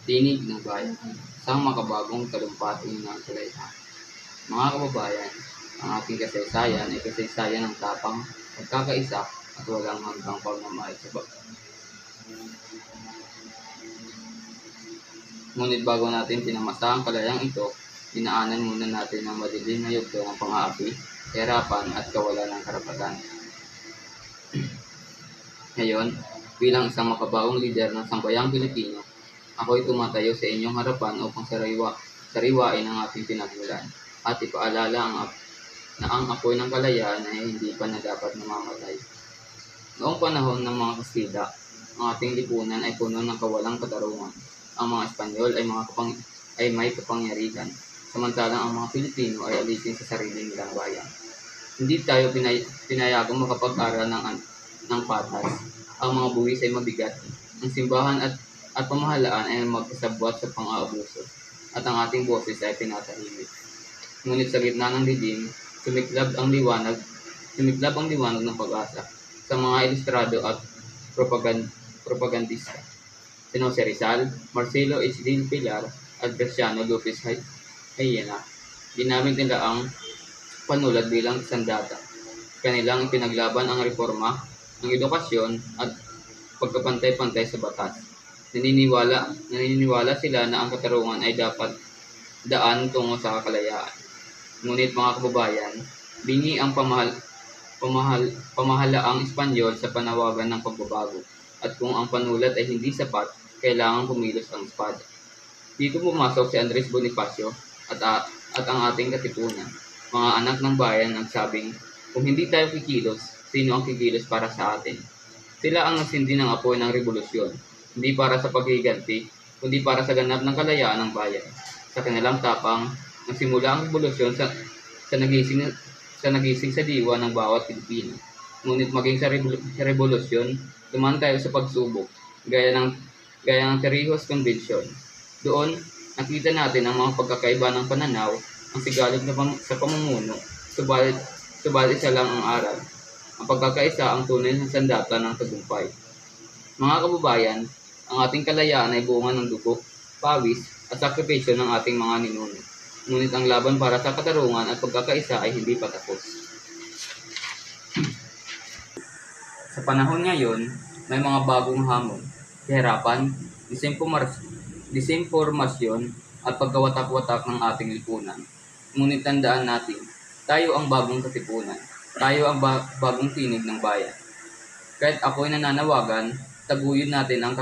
Tinig ng Bayan, isang makabagong talumpati ng kalayaan. Mga kababayan, ang ating kasaysayan ay kasaysayan ng tapang, pagkakaisa at walang hanggang pagmamahal sa bawat. Ngunit bago natin pinamasa ang kalayang ito, dinaanan muna natin ang madilim na yugto ng pang-aapi, kahirapan at kawalan ng karapatan. Ngayon, bilang isang makabagong lider ng sambayang Pilipino, ako'y tumatayo sa inyong harapan upang sariwain ang ating pinagmulan at ipaalala na ang apoy ng kalayaan ay hindi pa na dapat namamatay. Noong panahon ng mga Kastila, ang ating lipunan ay puno ng kawalang katarungan. Ang mga Espanyol ay may kapangyarihan, samantalang ang mga Pilipino ay alisin sa sarili nilang bayan. Hindi tayo pinayagang makapag-aral ng patas. Ang mga buwis ay mabigat. Ang simbahan at pamahalaan ay magkasabwat sa pang-aabuso, at ang ating boses ay pinatahimik. Ngunit sa gitna ng dilim, sumiklab ang liwanag ng pag-asa sa mga ilustrado at propagandista. Si Jose Rizal, Marcelo H. Del Pilar at Graciano Lopez Hayena, ginamit nila ang panulat bilang sandata. Kanilang ipinaglaban ang reforma, ang edukasyon at pagkapantay-pantay sa batas. Naniniwala sila na ang katarungan ay dapat daan tungo sa kalayaan. Ngunit mga kababayan, bingi ang pamahalaang Espanyol sa panawagan ng pagbabago, at kung ang panulat ay hindi sapat, kailangang kumilos ang espada. Dito pumasok si Andres Bonifacio at ang ating katipunan. Mga anak ng bayan nagsabing, kung hindi tayo kikilos, sino ang kikilos para sa atin? Sila ang nagsindi ng apoy ng revolusyon, hindi para sa paghiganti, kundi para sa ganap ng kalayaan ng bayan. Sa kanilang tapang, nagsimula ang revolusyon sa nagising sa diwa ng bawat Pilipino. Ngunit maging sa revolusyon, dumaan tayo sa pagsubok, gaya ng Torrijos Convention. Doon, nakita natin ang mga pagkakaiba ng pananaw, ang sigalot sa pamumuno, subalit isa lang ang aral. Ang pagkakaisa ang tunay na sandata ng tagumpay. Mga kababayan, ang ating kalayaan ay bunga ng dugo, pawis, at sakripisyo ng ating mga ninuno. Ngunit ang laban para sa katarungan at pagkakaisa ay hindi pa tapos. Sa panahon ngayon, may mga bagong hamon, kahirapan, disinformasyon at pagkawatak-watak ng ating lipunan. Ngunit tandaan natin, tayo ang bagong katipunan. Tayo ang bagong tinig ng bayan. Kahit ako'y nananawagan, taguyod natin ang